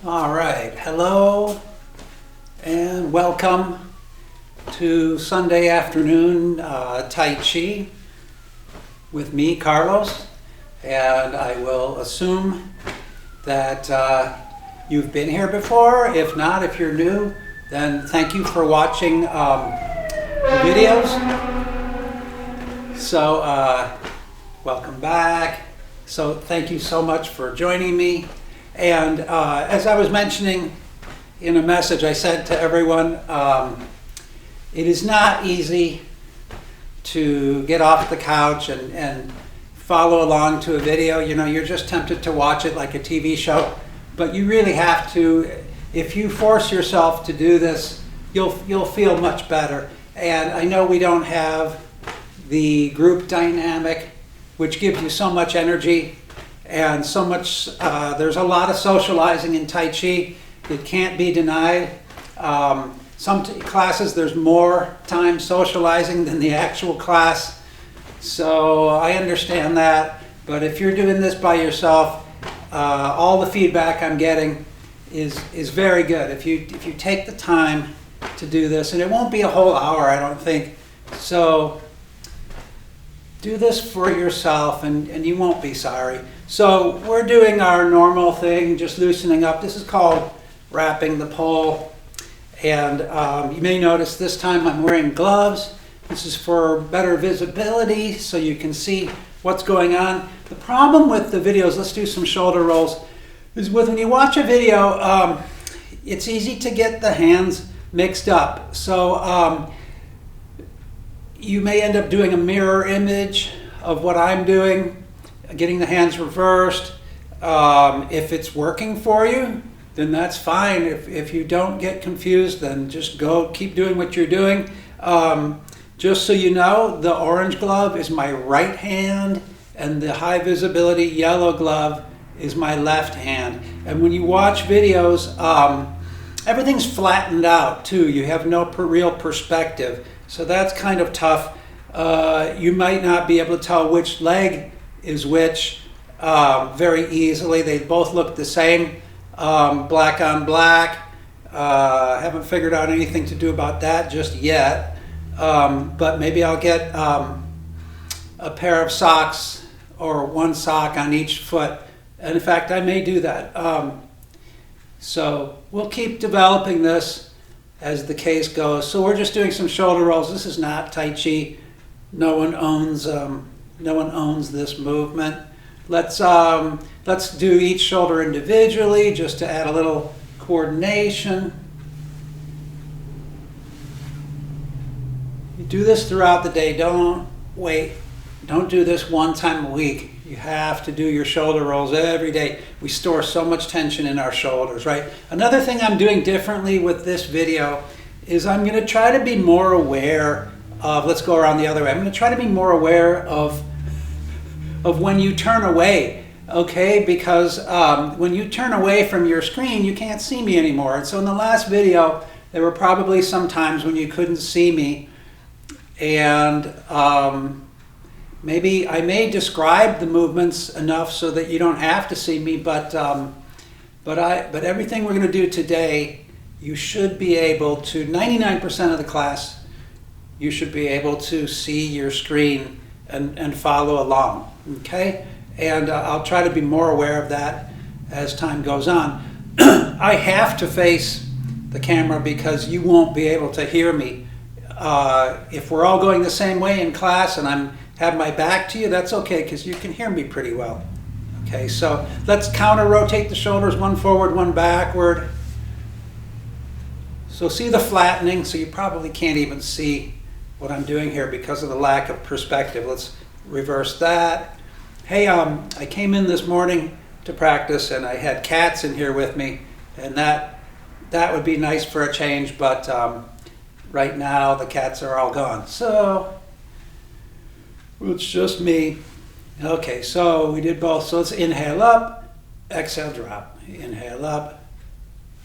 All right, hello and welcome to Sunday afternoon Tai Chi with me, Carlos, and I will assume that you've been here before. If not, if you're new, then thank you for watching the videos. So welcome back. So thank you so much for joining me. And as I was mentioning in a message I sent to everyone, it is not easy to get off the couch and follow along to a video. You know, you're just tempted to watch it like a TV show, but you really have to. If you force yourself to do this, you'll feel much better. And I know we don't have the group dynamic, which gives you so much energy and so much. There's a lot of socializing in Tai Chi. It can't be denied. Some classes there's more time socializing than the actual class, so I understand that. But if you're doing this by yourself, all the feedback I'm getting is very good. If you take the time to do this, and it won't be a whole hour, I don't think. So do this for yourself, and you won't be sorry. So we're doing our normal thing, just loosening up. This is called wrapping the pole. And you may notice this time I'm wearing gloves. This is for better visibility so you can see what's going on. The problem with the videos, let's do some shoulder rolls, is when you watch a video, it's easy to get the hands mixed up. So you may end up doing a mirror image of what I'm doing, getting the hands reversed. If it's working for you, then that's fine. If you don't get confused, then just keep doing what you're doing. Just so you know, the orange glove is my right hand, and the high visibility yellow glove is my left hand. And when you watch videos, everything's flattened out too. You have no real perspective. So that's kind of tough. You might not be able to tell which leg is which very easily. They both look the same, black on black. Haven't figured out anything to do about that just yet. But maybe I'll get a pair of socks or one sock on each foot. And in fact, I may do that. So we'll keep developing this as the case goes. So we're just doing some shoulder rolls. This is not Tai Chi. No one owns this movement. Let's do each shoulder individually just to add a little coordination. You do this throughout the day. Don't do this one time a week. You have to do your shoulder rolls every day. We store so much tension in our shoulders, right? Another thing I'm doing differently with this video is I'm going to try to be more aware of, let's go around the other way. I'm going to try to be more aware of when you turn away, okay? Because when you turn away from your screen, you can't see me anymore. And so in the last video, there were probably some times when you couldn't see me. And maybe I may describe the movements enough so that you don't have to see me, but everything we're going to do today, you should be able to, 99% of the class, you should be able to see your screen and follow along, okay? And I'll try to be more aware of that as time goes on. I have to face the camera because you won't be able to hear me. If we're all going the same way in class and have my back to you, that's okay because you can hear me pretty well. Okay, so let's counter rotate the shoulders, one forward, one backward. So see the flattening, so you probably can't even see what I'm doing here because of the lack of perspective. Let's reverse that. Hey, I came in this morning to practice and I had cats in here with me, and that would be nice for a change, but right now the cats are all gone. So it's just me. Okay, so we did both. So let's inhale up, exhale, drop. Inhale up,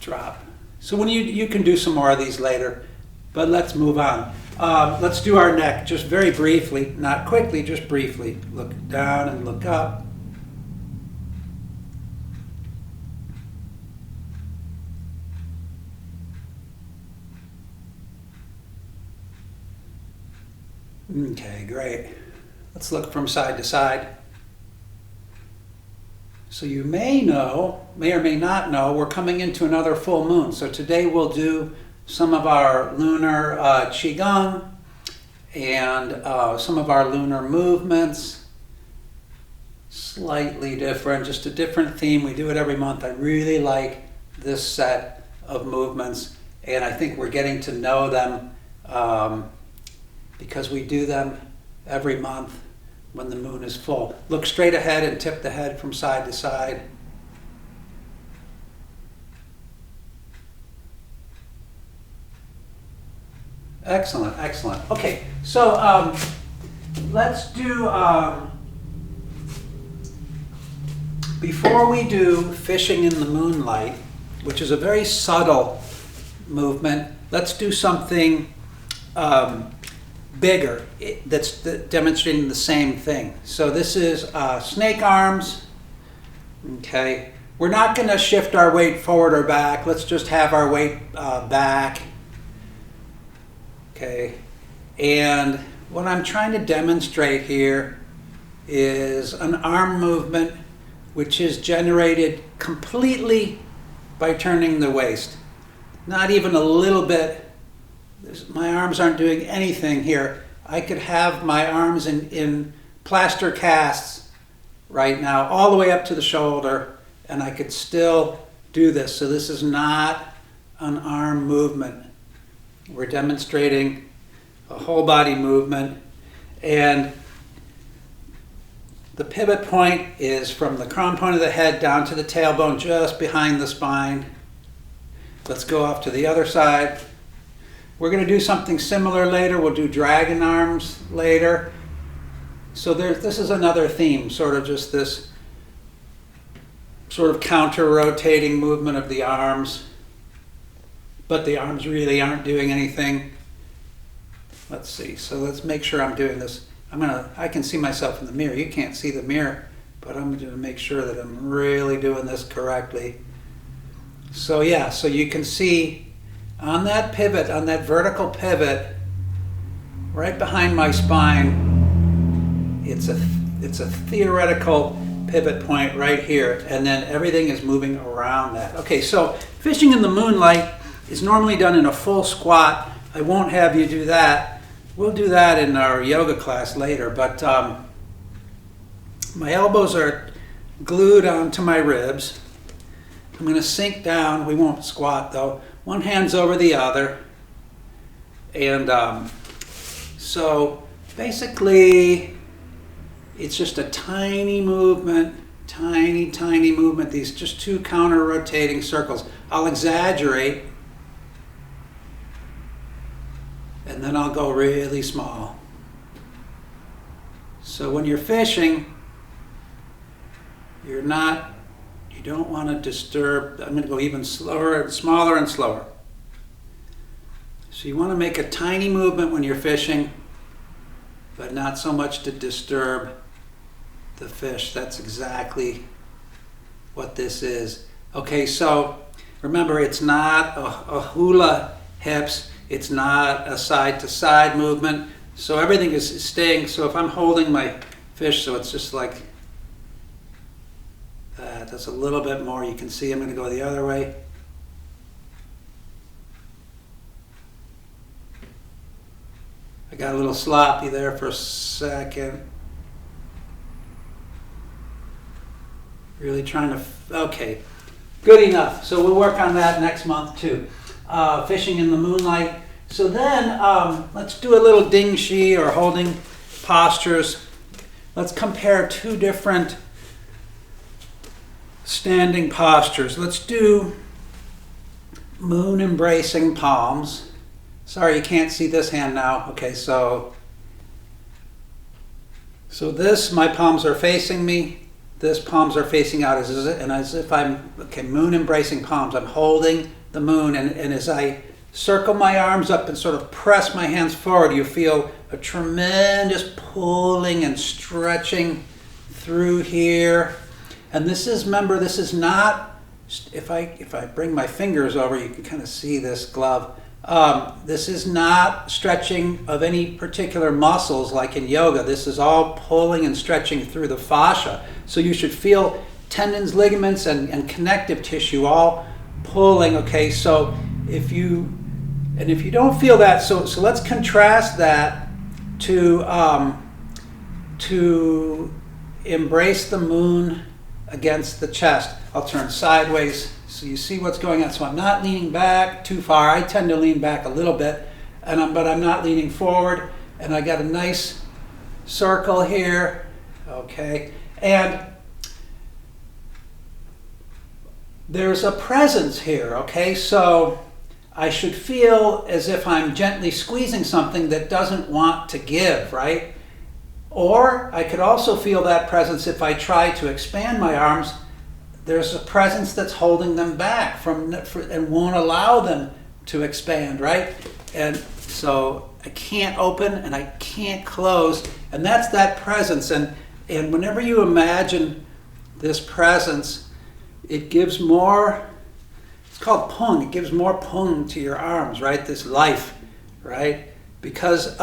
drop. So when you can do some more of these later, but let's move on. Let's do our neck just very briefly, not quickly, just briefly. Look down and look up. Okay, great. Let's look from side to side. So you may or may not know, we're coming into another full moon. So today we'll do some of our lunar qigong and some of our lunar movements. Slightly different, just a different theme. We do it every month. I really like this set of movements, and I think we're getting to know them because we do them every month when the moon is full. Look straight ahead and tip the head from side to side. Excellent, excellent. Okay, so let's do, before we do fishing in the moonlight, which is a very subtle movement, let's do something bigger that's demonstrating the same thing. So this is snake arms. Okay, we're not going to shift our weight forward or back. Let's just have our weight back. Okay, and what I'm trying to demonstrate here is an arm movement which is generated completely by turning the waist. Not even a little bit. My arms aren't doing anything here. I could have my arms in plaster casts right now, all the way up to the shoulder, and I could still do this. So this is not an arm movement. We're demonstrating a whole body movement, and the pivot point is from the crown point of the head down to the tailbone, just behind the spine. Let's go off to the other side. We're going to do something similar later. We'll do dragon arms later. So this is another theme, sort of just this sort of counter-rotating movement of the arms. But the arms really aren't doing anything. Let's see. So let's make sure I'm doing this. I can see myself in the mirror. You can't see the mirror, but I'm going to make sure that I'm really doing this correctly. So yeah, so you can see on that pivot, on that vertical pivot, right behind my spine, it's a theoretical pivot point right here, and then everything is moving around that. Okay, so fishing in the moonlight is normally done in a full squat. I won't have you do that. We'll do that in our yoga class later, but my elbows are glued onto my ribs. I'm going to sink down. We won't squat though. One hand's over the other. And so basically it's just a tiny movement, tiny movement. These just two counter-rotating circles. I'll exaggerate, and then I'll go really small. So when you're fishing, you don't want to disturb. I'm going to go even slower and smaller and slower. So you want to make a tiny movement when you're fishing, but not so much to disturb the fish. That's exactly what this is. Okay, so remember, it's not a hula hips. It's not a side-to-side movement. So everything is staying. So if I'm holding my fish, so it's just like that. That's a little bit more. You can see I'm going to go the other way. I got a little sloppy there for a second. Really trying to, okay, good enough. So we'll work on that next month too. Fishing in the moonlight. So then let's do a little ding shi or holding postures. Let's compare two different standing postures. Let's do moon embracing palms. Sorry, you can't see this hand now. Okay, so this, my palms are facing me. This palms are facing out, and as if I'm, okay, moon embracing palms. I'm holding the moon, and as I circle my arms up and sort of press my hands forward, you feel a tremendous pulling and stretching through here. And this is, remember, this is not, if I bring my fingers over, you can kind of see this glove. This is not stretching of any particular muscles like in yoga. This is all pulling and stretching through the fascia. So you should feel tendons, ligaments, and connective tissue all pulling. Okay, so if you don't feel that, so let's contrast that to embrace the moon against the chest. I'll turn sideways so you see what's going on. So I'm not leaning back too far. I tend to lean back a little bit, but I'm not leaning forward. And I got a nice circle here. Okay, and there's a presence here. Okay, so I should feel as if I'm gently squeezing something that doesn't want to give, right? Or I could also feel that presence if I try to expand my arms. There's a presence that's holding them back and won't allow them to expand, right? And so I can't open and I can't close, and that's that presence. And whenever you imagine this presence, it gives more, it's called pung, it gives more pung to your arms, right? This life, right? Because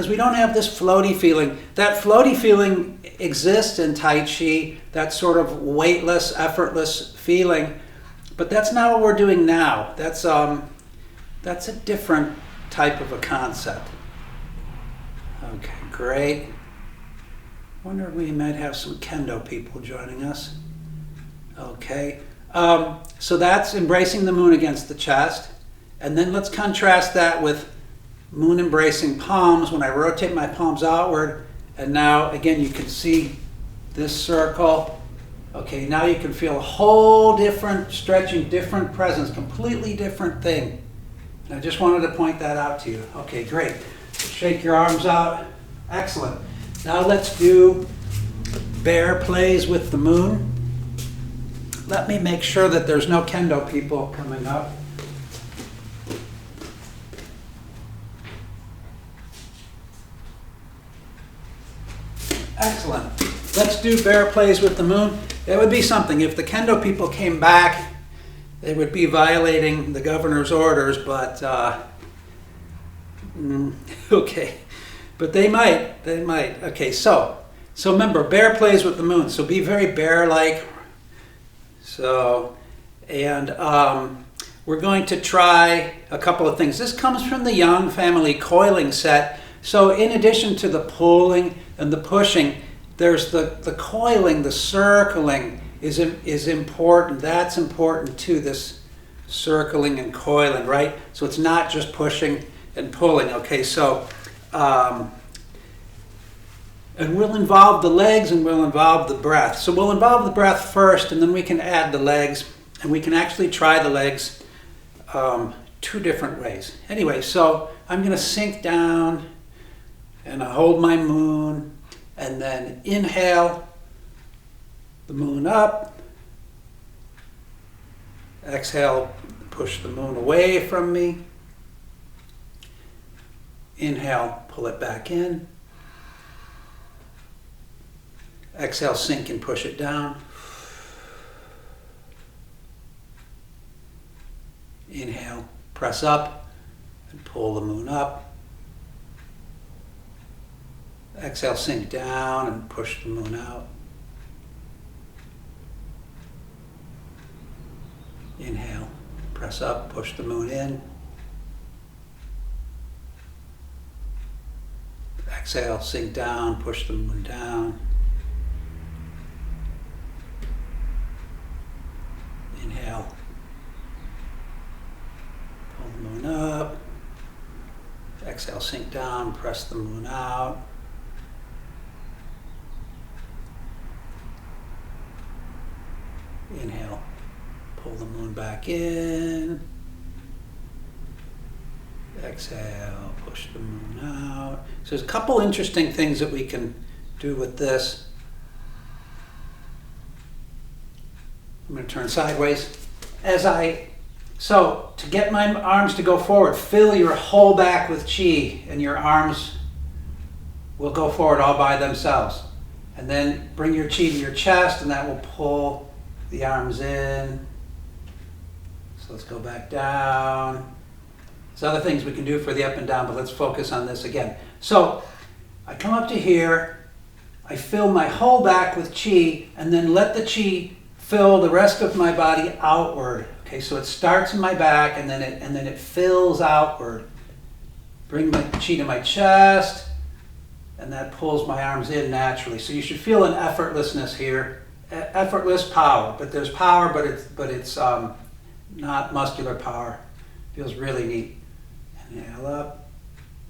we don't have this floaty feeling. That floaty feeling exists in Tai Chi, that sort of weightless, effortless feeling, but that's not what we're doing now. That's a different type of a concept. Okay, great. Wonder if we might have some kendo people joining us. Okay, so that's embracing the moon against the chest, and then let's contrast that with moon embracing palms when I rotate my palms outward. And now again you can see this circle. Okay, now you can feel a whole different stretching, different presence, completely different thing. And I just wanted to point that out to you. Okay, great. Shake your arms out. Excellent. Now let's do bear plays with the moon. Let me make sure that there's no kendo people coming up. Excellent. Let's do bear plays with the moon. It would be something. If the kendo people came back, they would be violating the governor's orders, but okay. But they might. Okay, so remember, bear plays with the moon. So be very bear-like. So, and we're going to try a couple of things. This comes from the Yang family coiling set. So in addition to the pulling and the pushing, there's the coiling, the circling is important. That's important too, this circling and coiling, right? So it's not just pushing and pulling. Okay, so, and we'll involve the legs and we'll involve the breath. So we'll involve the breath first, and then we can add the legs, and we can actually try the legs two different ways. Anyway, so I'm going to sink down and I hold my moon, and then inhale the moon up, exhale, push the moon away from me, inhale, pull it back in, exhale, sink and push it down, inhale, press up and pull the moon up, exhale, sink down and push the moon out. Inhale, press up, push the moon in. Exhale, sink down, push the moon down. Inhale, pull the moon up. Exhale, sink down, press the moon out. Inhale, pull the moon back in. Exhale, push the moon out. So there's a couple interesting things that we can do with this. I'm going to turn sideways. So to get my arms to go forward, fill your whole back with chi, and your arms will go forward all by themselves. And then bring your chi to your chest, and that will pull the arms in. So let's go back down. There's other things we can do for the up and down, but let's focus on this again. So I come up to here, I fill my whole back with chi, and then let the chi fill the rest of my body outward. Okay, so it starts in my back, and then it fills outward. Bring my chi to my chest, and that pulls my arms in naturally. So you should feel an effortlessness here, effortless power. But there's power, but it's not muscular power. Feels really neat. Inhale up.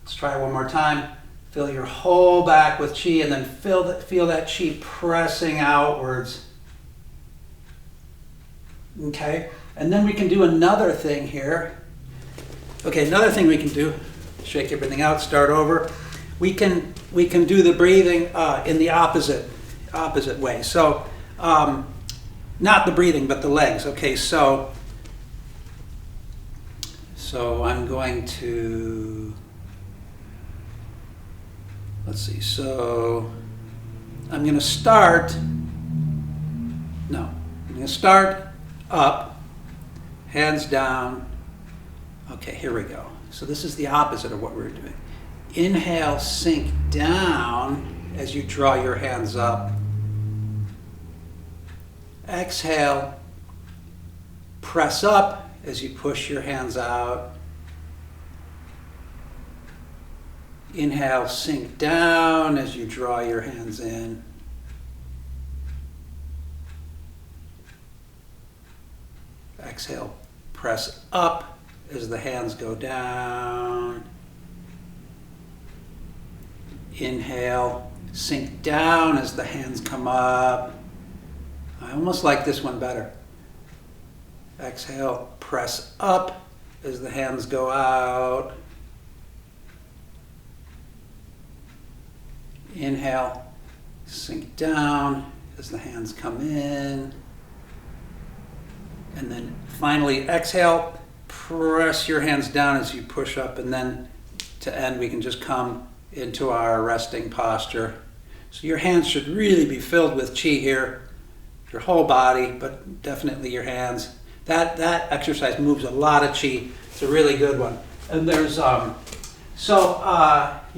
Let's try one more time. Fill your whole back with chi, and then feel that chi pressing outwards. Okay, and then we can do another thing here. Okay, another thing we can do. Shake everything out. Start over. We can do the breathing in the opposite way. So, not the breathing, but the legs. Okay, so I'm going to, let's see, so I'm going to start up, hands down. Okay, here we go. So this is the opposite of what we're doing. Inhale, sink down as you draw your hands up. Exhale, press up as you push your hands out. Inhale, sink down as you draw your hands in. Exhale, press up as the hands go down. Inhale, sink down as the hands come up. I almost like this one better. Exhale, press up as the hands go out. Inhale, sink down as the hands come in. And then finally exhale, press your hands down as you push up, and then to end we can just come into our resting posture. So your hands should really be filled with chi here, your whole body, but definitely your hands. That exercise moves a lot of chi. It's a really good one. And there's you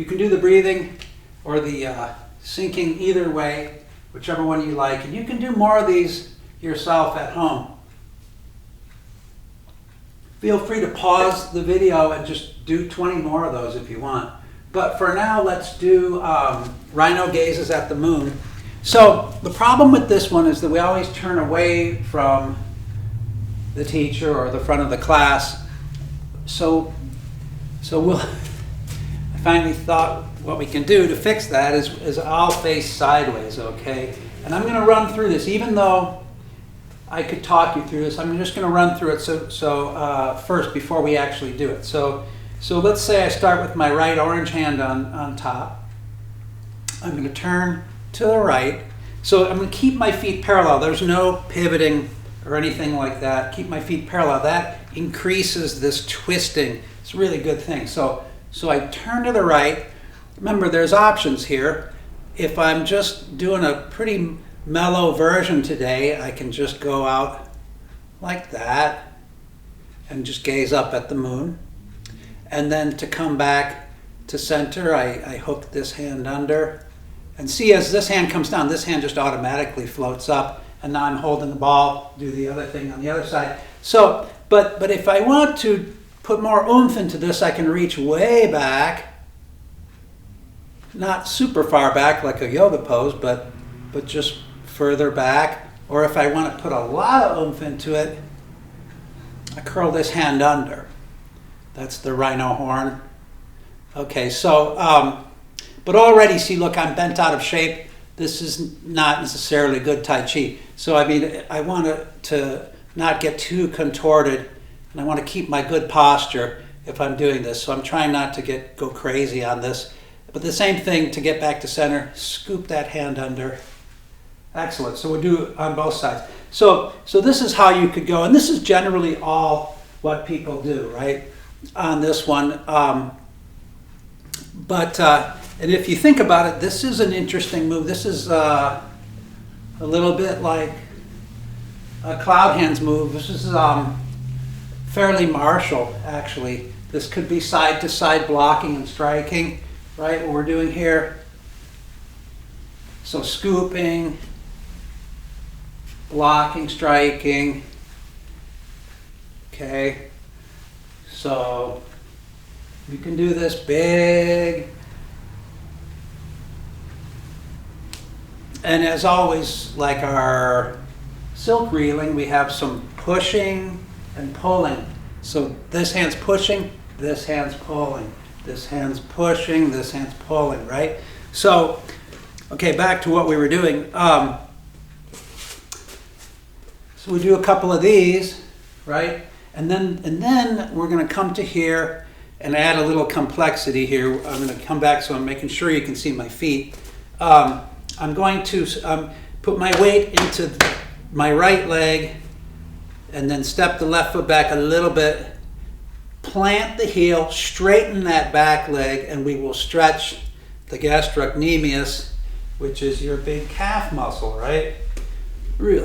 can do the breathing or the sinking either way, whichever one you like, and you can do more of these yourself at home. Feel free to pause the video and just do 20 more of those if you want. But for now, let's do Rhino Gazes at the moon. So the problem with this one is that we always turn away from the teacher or the front of the class. So I finally thought what we can do to fix that is I'll face sideways, okay? And I'm going to run through this, even though I could talk you through this. I'm just going to run through it first before we actually do it. So let's say I start with my right orange hand on top. I'm going to turn to the right. So I'm going to keep my feet parallel. There's no pivoting or anything like that. Keep my feet parallel. That increases this twisting. It's a really good thing. So I turn to the right. Remember, there's options here. If I'm just doing a pretty mellow version today, I can just go out like that and just gaze up at the moon. And then to come back to center, I hook this hand under. And see, as this hand comes down, this hand just automatically floats up. And now I'm holding the ball, do the other thing on the other side. So, but if I want to put more oomph into this, I can reach way back. Not super far back like a yoga pose, but just further back. Or if I want to put a lot of oomph into it, I curl this hand under. That's the rhino horn. Okay, so, but already, see, look, I'm bent out of shape. This is not necessarily good Tai Chi. So, I mean, I want to not get too contorted, and I want to keep my good posture if I'm doing this. So I'm trying not to go crazy on this. But the same thing, to get back to center, scoop that hand under. Excellent. So we'll do it on both sides. So this is how you could go, and this is generally all what people do, right, on this one. And if you think about it, this is an interesting move. This is a little bit like a cloud hands move. This is fairly martial, actually. This could be side to side blocking and striking, right? What we're doing here. So scooping, blocking, striking. Okay. So you can do this big. And as always, like our silk reeling, we have some pushing and pulling. So this hand's pushing, this hand's pulling, this hand's pushing, this hand's pulling, right? So, okay, back to what we were doing. So we do a couple of these, right? And then we're going to come to here and add a little complexity here. I'm going to come back so I'm making sure you can see my feet. I'm going to put my weight into my right leg and then step the left foot back a little bit, plant the heel, straighten that back leg, and we will stretch the gastrocnemius, which is your big calf muscle, right?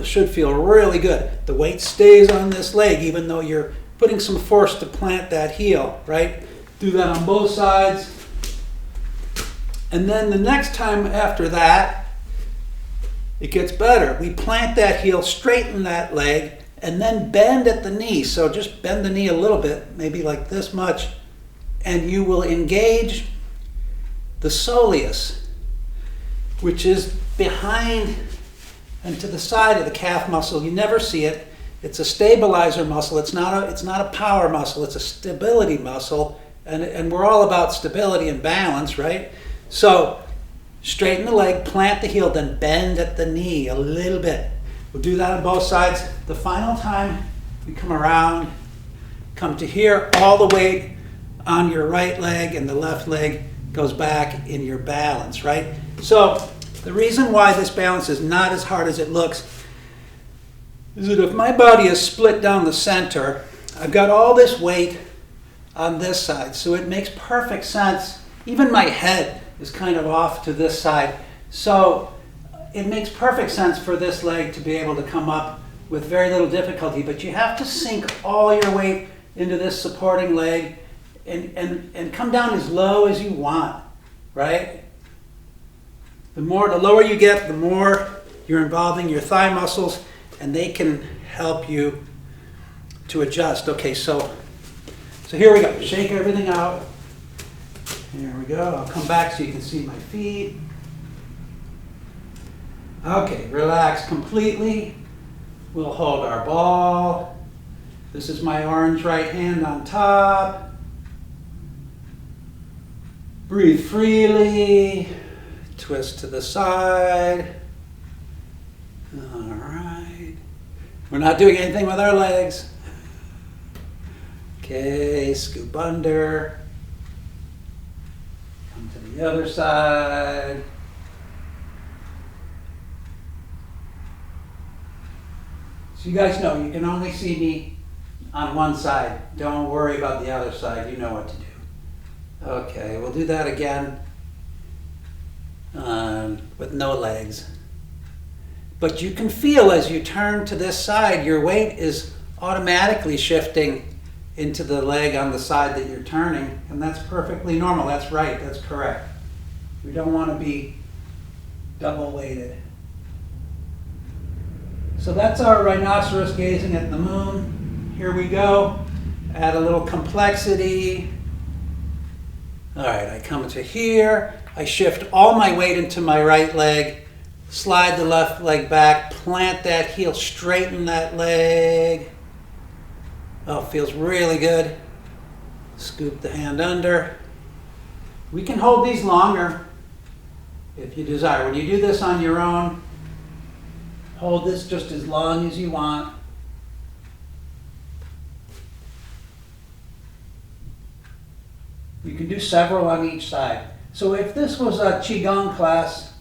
Should feel really good. The weight stays on this leg even though you're putting some force to plant that heel, right? Do that on both sides. And then the next time after that, it gets better. We plant that heel, straighten that leg, and then bend at the knee. So just bend the knee a little bit, maybe like this much, and you will engage the soleus, which is behind and to the side of the calf muscle. You never see it. It's a stabilizer muscle. It's not a power muscle. It's a stability muscle, and we're all about stability and balance, right? So straighten the leg, plant the heel, then bend at the knee a little bit. We'll do that on both sides. The final time we come around, come to here, all the weight on your right leg and the left leg goes back in your balance, right? So the reason why this balance is not as hard as it looks is that if my body is split down the center, I've got all this weight on this side, so it makes perfect sense. Even my head is kind of off to this side. So it makes perfect sense for this leg to be able to come up with very little difficulty, but you have to sink all your weight into this supporting leg and come down as low as you want, right? The lower you get, the more you're involving your thigh muscles, and they can help you to adjust. Okay, so here we go. Shake everything out. Here we go. I'll come back so you can see my feet. Okay, relax completely. We'll hold our ball. This is my orange right hand on top. Breathe freely. Twist to the side. All right. We're not doing anything with our legs. Okay, scoop under. Come to the other side. So you guys know you can only see me on one side. Don't worry about the other side. You know what to do. Okay, we'll do that again with no legs. But you can feel as you turn to this side, your weight is automatically shifting into the leg on the side that you're turning, and that's perfectly normal. That's right, that's correct. We don't want to be double weighted. So that's our rhinoceros gazing at the moon. Here we go. Add a little complexity. All right, I come to here. I shift all my weight into my right leg. Slide the left leg back. Plant that heel. Straighten that leg. Oh, feels really good. Scoop the hand under. We can hold these longer if you desire. When you do this on your own, hold this just as long as you want. You can do several on each side. So if this was a Qigong class,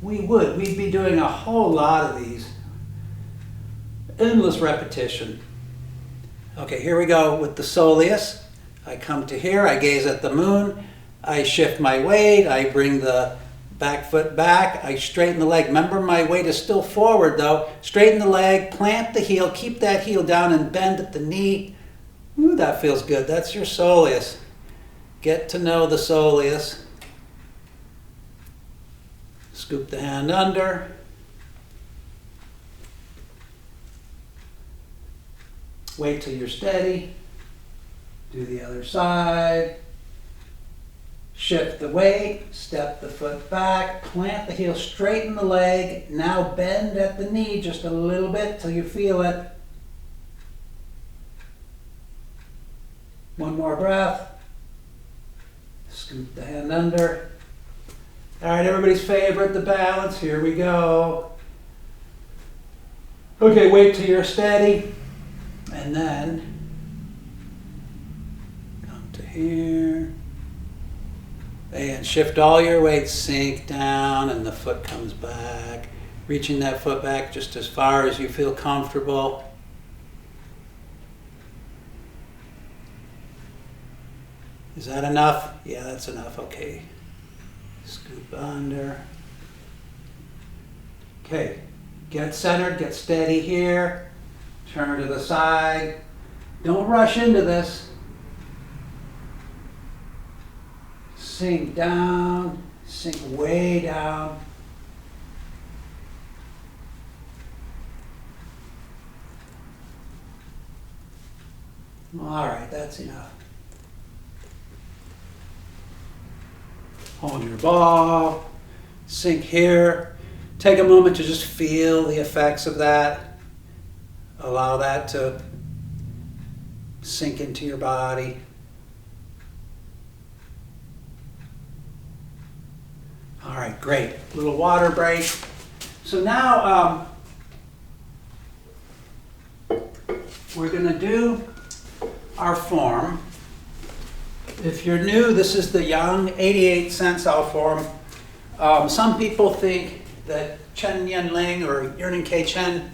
we'd be doing a whole lot of these. Endless repetition. Okay, here we go with the soleus. I come to here, I gaze at the moon, I shift my weight, I bring the Back foot back, I straighten the leg. Remember, my weight is still forward though. Straighten the leg, plant the heel, keep that heel down and bend at the knee. Ooh, that feels good. That's your soleus. Get to know the soleus. Scoop the hand under. Wait till you're steady. Do the other side. Shift the weight, step the foot back, plant the heel, straighten the leg. Now bend at the knee just a little bit till you feel it. One more breath. Scoop the hand under. All right, everybody's favorite, the balance. Here we go. Okay, wait till you're steady. And then come to here. And shift all your weight, sink down, and the foot comes back. Reaching that foot back just as far as you feel comfortable. Is that enough? Yeah, that's enough. Okay. Scoop under. Okay. Get centered, get steady here. Turn to the side. Don't rush into this. Sink down, sink way down. All right, that's enough. Hold your ball, sink here. Take a moment to just feel the effects of that. Allow that to sink into your body. All right, great. Little water break. So now we're going to do our form. If you're new, this is the Young 88 San Sau form. Some people think that Chen Yanling or Yerning K. Chen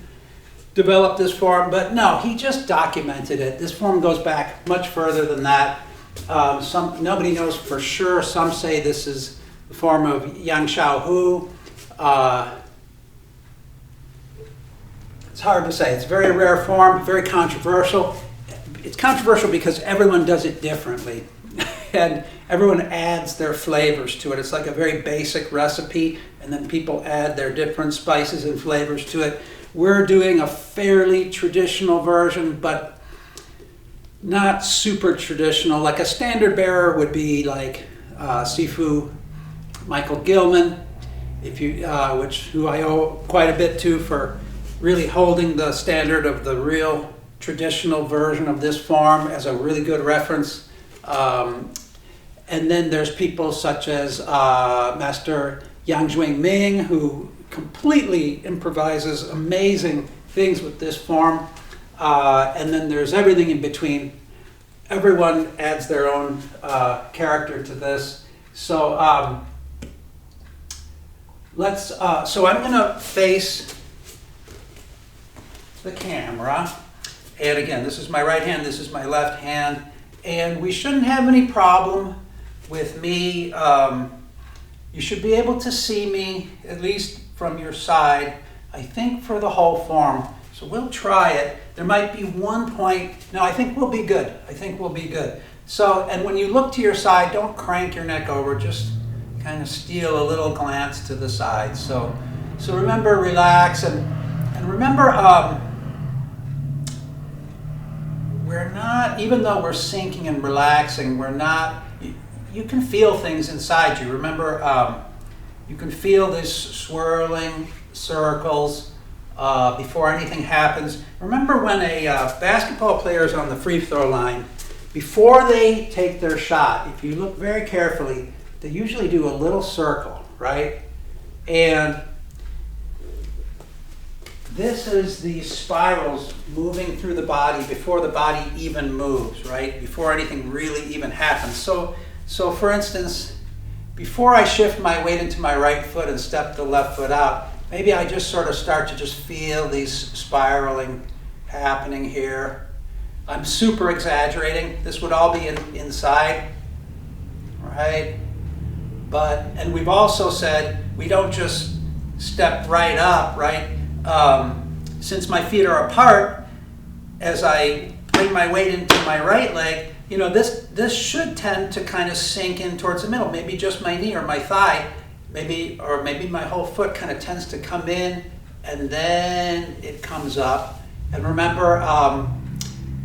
developed this form, but no, he just documented it. This form goes back much further than that. Nobody knows for sure. Some say this is the form of Yang Shao Hu. It's hard to say. It's a very rare form, very controversial. It's controversial because everyone does it differently. And everyone adds their flavors to it. It's like a very basic recipe, and then people add their different spices and flavors to it. We're doing a fairly traditional version, but not super traditional. Like a standard bearer would be like Sifu Michael Gilman, who I owe quite a bit to for really holding the standard of the real traditional version of this form as a really good reference. And then there's people such as Master Yang Zhuang Ming, who completely improvises amazing things with this form. And then there's everything in between. Everyone adds their own character to this. So so I'm going to face the camera. And again, this is my right hand, this is my left hand. And we shouldn't have any problem with me. You should be able to see me, at least from your side, I think for the whole form. So we'll try it. There might be one point. No, I think we'll be good. I think we'll be good. So, and when you look to your side, don't crank your neck over. Just kind of steal a little glance to the side. So remember, relax, and remember, we're not, even though we're sinking and relaxing, we're not, you can feel things inside you. Remember, you can feel these swirling circles before anything happens. Remember when a basketball player is on the free throw line, before they take their shot, if you look very carefully, they usually do a little circle, right? And this is the spirals moving through the body before the body even moves, right? Before anything really even happens. So for instance, before I shift my weight into my right foot and step the left foot out, maybe I just sort of start to just feel these spiraling happening here. I'm super exaggerating. This would all be inside, right? and we've also said we don't just step right up, right? Since my feet are apart, as I bring my weight into my right leg, you know, this should tend to kind of sink in towards the middle. Maybe just my knee or my thigh, maybe my whole foot kind of tends to come in, and then it comes up. And remember,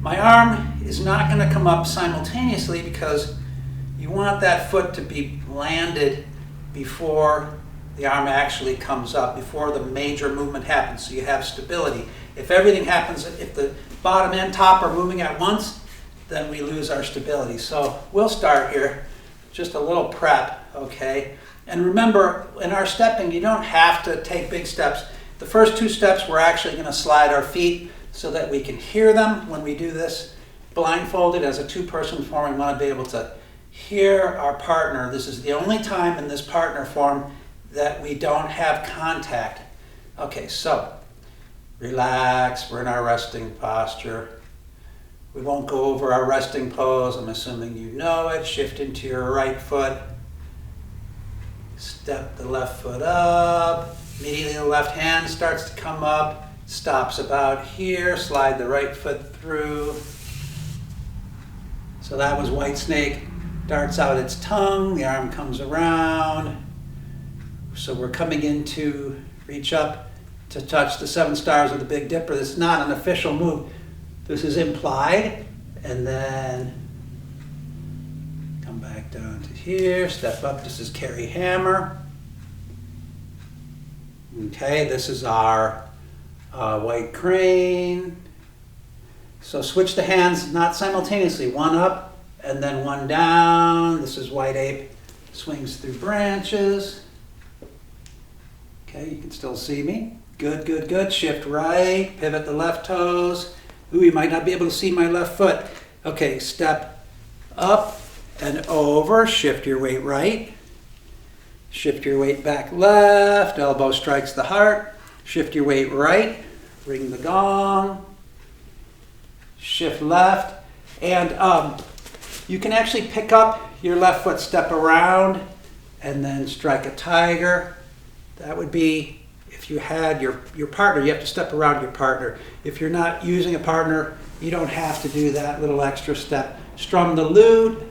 my arm is not going to come up simultaneously because you want that foot to be landed before the arm actually comes up, before the major movement happens, so you have stability. If everything happens, if the bottom and top are moving at once, then we lose our stability. So we'll start here, just a little prep, okay? And remember, in our stepping, you don't have to take big steps. The first 2 steps, we're actually going to slide our feet so that we can hear them when we do this blindfolded. As a 2-person form, we want to be able to hear our partner. This is the only time in this partner form that we don't have contact. Okay, so relax, we're in our resting posture. We won't go over our resting pose, I'm assuming you know it. Shift into your right foot. Step the left foot up. Immediately the left hand starts to come up, stops about here. Slide the right foot through. So that was white snake. Darts out its tongue, the arm comes around. So we're coming in to reach up to touch the 7 stars of the Big Dipper. This is not an official move. This is implied. And then come back down to here, step up. This is carry hammer. Okay, this is our white crane. So switch the hands, not simultaneously. One up and then one down. This is white ape, swings through branches. Okay, you can still see me. Good, good, good. Shift right, pivot the left toes. Ooh, you might not be able to see my left foot. Okay, step up and over. Shift your weight right. Shift your weight back left. Elbow strikes the heart. Shift your weight right. Ring the gong. Shift left. And you can actually pick up your left foot, step around, and then strike a tiger. That would be if you had your partner. You have to step around your partner. If you're not using a partner, you don't have to do that little extra step. Strum the lute.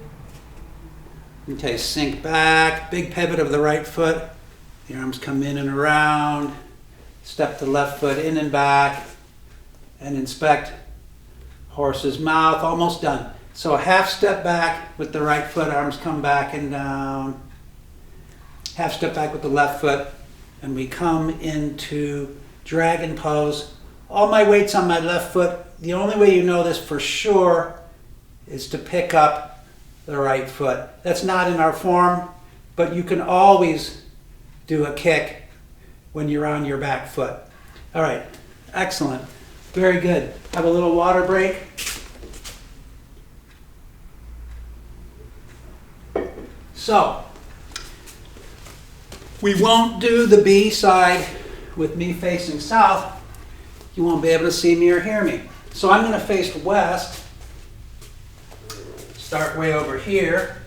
Okay, sink back. Big pivot of the right foot. The arms come in and around. Step the left foot in and back. And inspect horse's mouth. Almost done. So a half step back with the right foot. Arms come back and down. Half step back with the left foot. And we come into dragon pose. All my weight's on my left foot. The only way you know this for sure is to pick up the right foot. That's not in our form, but you can always do a kick when you're on your back foot. All right, excellent. Very good. Have a little water break. So, we won't do the B side with me facing south. You won't be able to see me or hear me. So I'm going to face west, start way over here,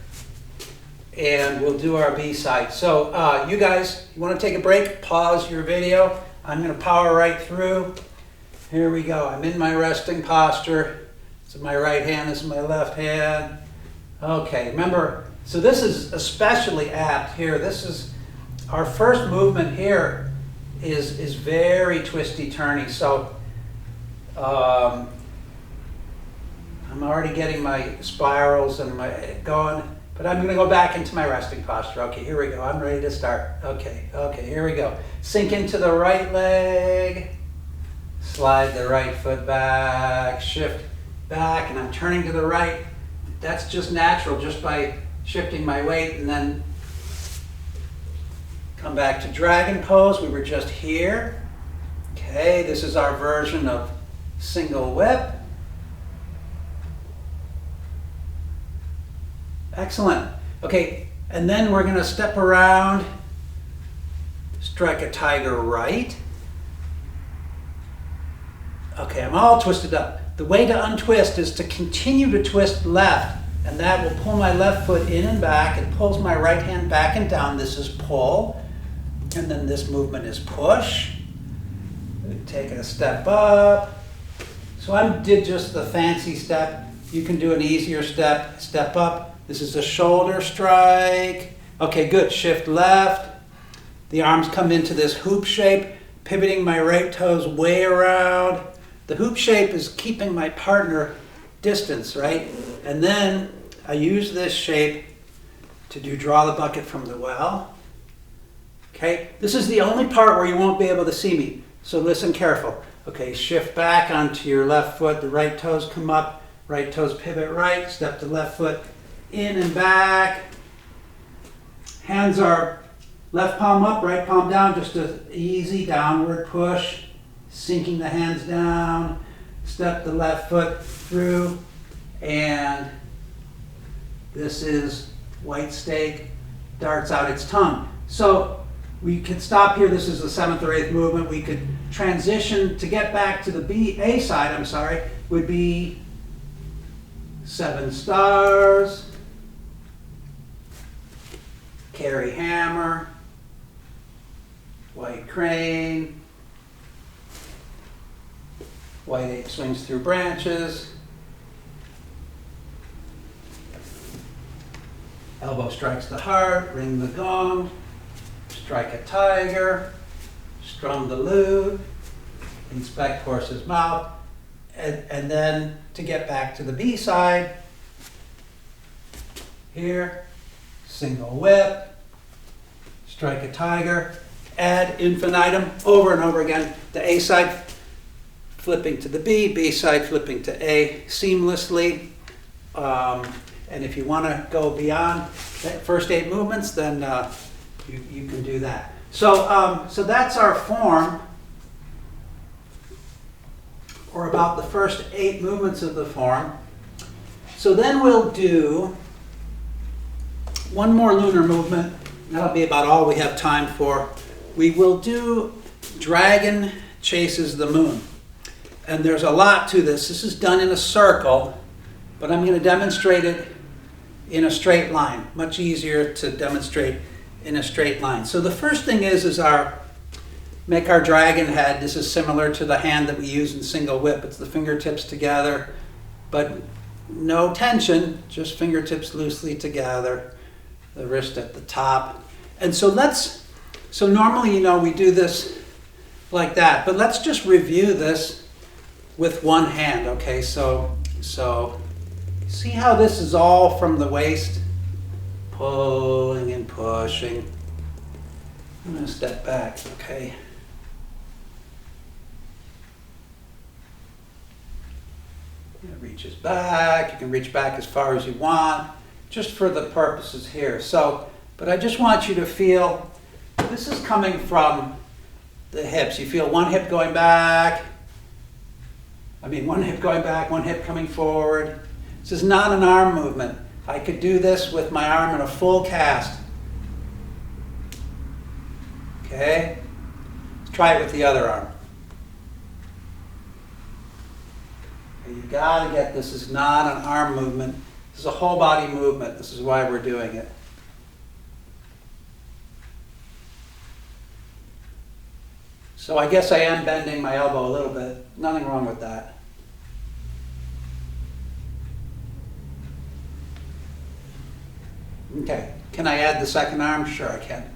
and we'll do our B side. So you guys, you want to take a break? Pause your video. I'm going to power right through. Here we go. I'm in my resting posture. This is my right hand, this is my left hand. Okay, remember, so this is especially apt here. This is our first movement here is very twisty turny. So I'm already getting my spirals and my going, but I'm going to go back into my resting posture. Okay, here we go. I'm ready to start. Okay, here we go. Sink into the right leg. Slide the right foot back. Shift back, and I'm turning to the right. That's just natural, just by shifting my weight, and then come back to dragon pose. We were just here. Okay, this is our version of single whip. Excellent. Okay, and then we're going to step around, strike a tiger right. Okay, I'm all twisted up. The way to untwist is to continue to twist left And that will pull my left foot in and back. It pulls my right hand back and down. This is pull. And then this movement is push. Take it a step up. So I did just the fancy step. You can do an easier step. Step up. This is a shoulder strike. Okay, good. Shift left. The arms come into this hoop shape, pivoting my right toes way around. The hoop shape is keeping my partner distance, right? And then I use this shape to draw the bucket from the well. Okay, this is the only part where you won't be able to see me, so listen careful. Okay, shift back onto your left foot, the right toes come up, right toes pivot right, step the left foot in and back. Hands are left palm up, right palm down, just an easy downward push, sinking the hands down, step the left foot through, and this is white steak, darts out its tongue. So we could stop here. This is the 7th or 8th movement. We could transition to get back to the A side, would be 7 stars, carry hammer, white crane, white ape swings through branches, elbow strikes the heart, ring the gong, strike a tiger, strum the lute, inspect horse's mouth, and then to get back to the B side, here, single whip, strike a tiger, ad infinitum, over and over again. The A side flipping to the B, B side flipping to A seamlessly. And if you want to go beyond that first 8 movements, then you can do that. So, so that's our form, or about the first 8 movements of the form. So then we'll do one more lunar movement. That'll be about all we have time for. We will do Dragon Chases the Moon. And there's a lot to this. This is done in a circle, but I'm going to demonstrate it in a straight line. Much easier to demonstrate in a straight line. So the first thing is make our dragon head. This is similar to the hand that we use in single whip. It's the fingertips together, but no tension, just fingertips loosely together, the wrist at the top. And so so normally, we do this like that, but let's just review this with one hand, okay? So see how this is all from the waist, pulling and pushing. I'm going to step back, okay? It reaches back. You can reach back as far as you want, just for the purposes here. So, but I just want you to feel this is coming from the hips. You feel one hip going back. One hip going back, one hip coming forward. This is not an arm movement. I could do this with my arm in a full cast. Okay? Let's try it with the other arm. You gotta get this is not an arm movement. This is a whole body movement. This is why we're doing it. So I guess I am bending my elbow a little bit. Nothing wrong with that. Okay, can I add the second arm? Sure I can.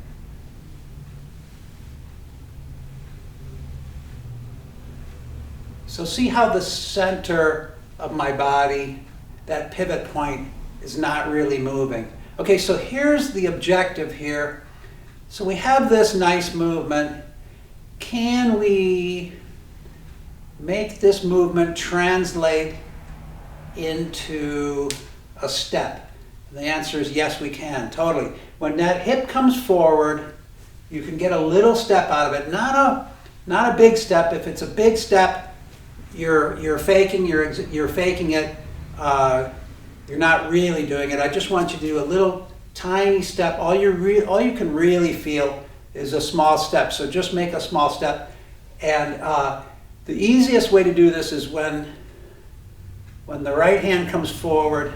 So see how the center of my body, that pivot point, is not really moving. Okay, so here's the objective here. So we have this nice movement. Can we make this movement translate into a step? The answer is yes, we can, totally. When that hip comes forward, you can get a little step out of it. Not a big step. If it's a big step, you're faking it. You're not really doing it. I just want you to do a little tiny step. All you can really feel is a small step. So just make a small step. And the easiest way to do this is when the right hand comes forward,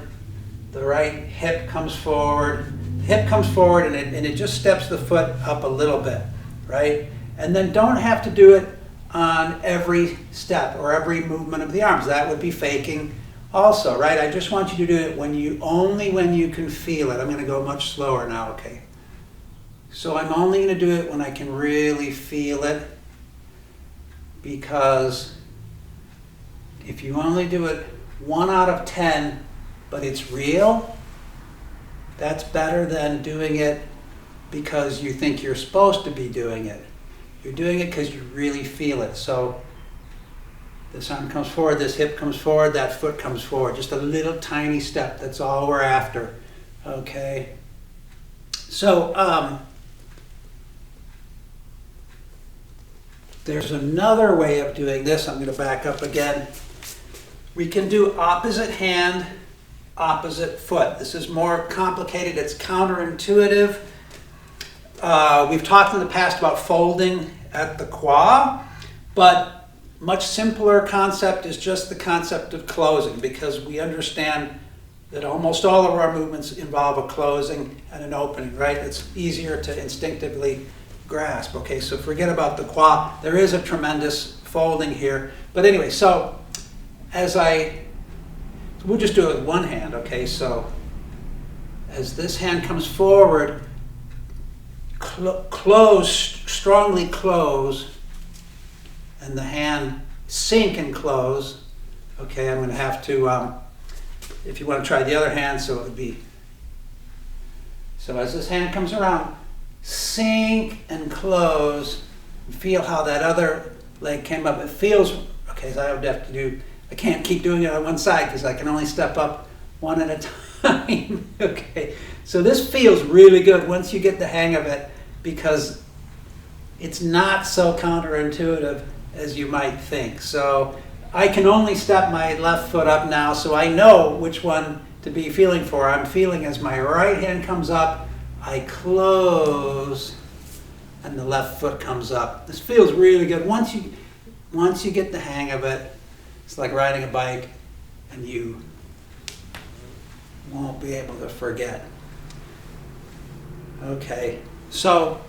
the right hip comes forward. Hip comes forward and it just steps the foot up a little bit, right? And then don't have to do it on every step or every movement of the arms. That would be faking also, right? I just want you to do it only when you can feel it. I'm going to go much slower now, okay? So I'm only going to do it when I can really feel it, because if you only do it 1 out of 10, but it's real, that's better than doing it because you think you're supposed to be doing it. You're doing it because you really feel it. So this arm comes forward, this hip comes forward, that foot comes forward. Just a little tiny step, that's all we're after, okay? So there's another way of doing this. I'm going to back up again. We can do opposite hand, opposite foot. This is more complicated. It's counterintuitive. We've talked in the past about folding at the quad, but much simpler concept is just the concept of closing, because we understand that almost all of our movements involve a closing and an opening, right? It's easier to instinctively grasp. Okay, so forget about the quad. There is a tremendous folding here. But anyway, so we'll just do it with one hand, okay? So as this hand comes forward, close, strongly close, and the hand sink and close. Okay, I'm going to have to, if you want to try the other hand, so it would be, so as this hand comes around, sink and close, feel how that other leg came up. It feels, okay, so I would have to do, I can't keep doing it on one side because I can only step up one at a time. Okay, so this feels really good once you get the hang of it, because it's not so counterintuitive as you might think. So I can only step my left foot up now, so I know which one to be feeling for. I'm feeling as my right hand comes up, I close, and the left foot comes up. This feels really good. Once you get the hang of it, it's like riding a bike, and you won't be able to forget. Okay, so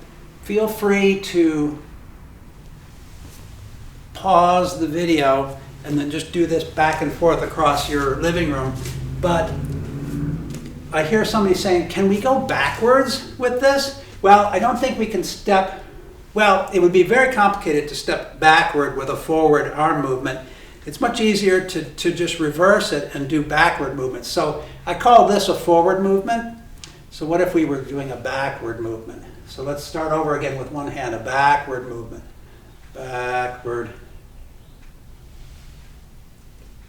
feel free to pause the video and then just do this back and forth across your living room. But I hear somebody saying, can we go backwards with this? Well, I don't think we can step, well, it would be very complicated to step backward with a forward arm movement. It's much easier to just reverse it and do backward movements. So I call this a forward movement. So what if we were doing a backward movement? So let's start over again with one hand, a backward movement. Backward.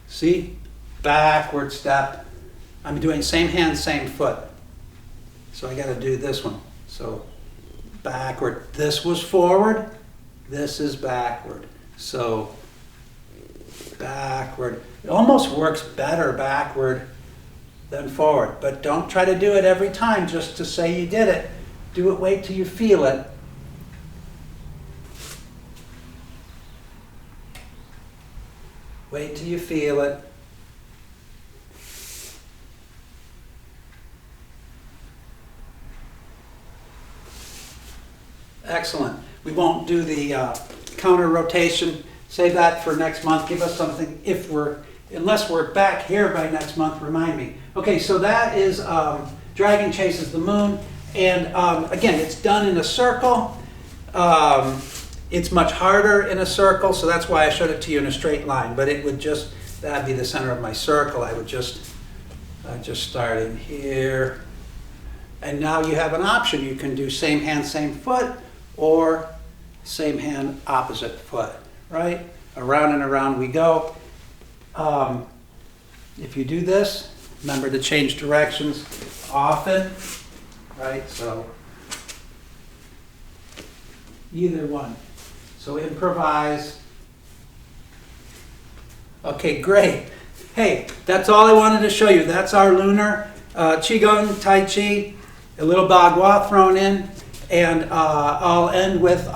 See? Backward step. I'm doing same hand, same foot. So I got to do this one. So backward. This was forward. This is backward. So backward. It almost works better backward than forward. But don't try to do it every time just to say you did it. Do it, wait till you feel it. Wait till you feel it. Excellent. We won't do the counter rotation. Save that for next month. Give us something unless we're back here by next month, remind me. Okay, so that is Dragon Chases the Moon. And again, it's done in a circle. It's much harder in a circle, so that's why I showed it to you in a straight line. But it would just, that'd be the center of my circle. I would just start in here. And now you have an option. You can do same hand, same foot, or same hand, opposite foot, right? Around and around we go. If you do this, remember to change directions often, right? So either one. So improvise. Okay, great. Hey, that's all I wanted to show you. That's our lunar Qigong, Tai Chi, a little Bagua thrown in. And I'll end with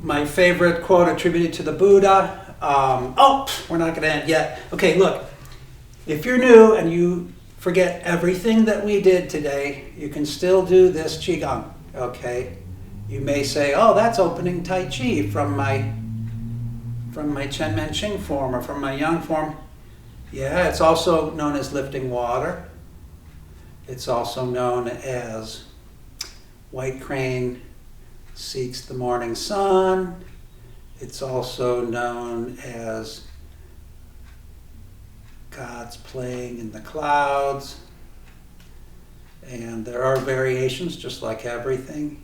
my favorite quote attributed to the Buddha. Oh, we're not going to end yet. Okay, look. If you're new and you forget everything that we did today, you can still do this Qigong, okay? You may say, oh, that's opening Tai Chi from my Chen Men Ching form or from my Yang form. Yeah, it's also known as lifting water. It's also known as White Crane seeks the morning sun. It's also known as God's playing in the clouds. And there are variations, just like everything,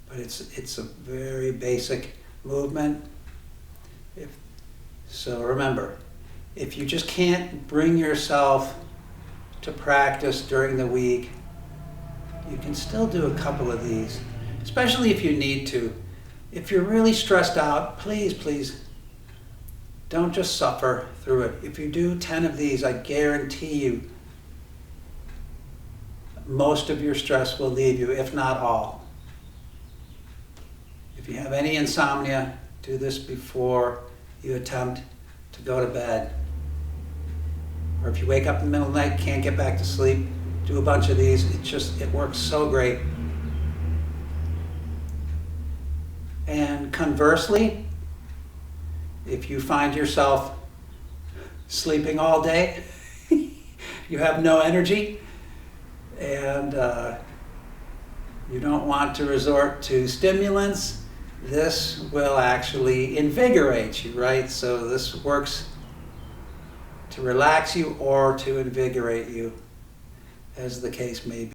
but it's a very basic movement. So remember, if you just can't bring yourself to practice during the week, you can still do a couple of these, especially if you need to. If you're really stressed out, please don't just suffer through it. If you do 10 of these, I guarantee you most of your stress will leave you, if not all. If you have any insomnia, do this before you attempt to go to bed. Or if you wake up in the middle of the night, can't get back to sleep, do a bunch of these. It works so great. And conversely, if you find yourself sleeping all day, you have no energy, and you don't want to resort to stimulants, this will actually invigorate you, right? So this works to relax you or to invigorate you, as the case may be.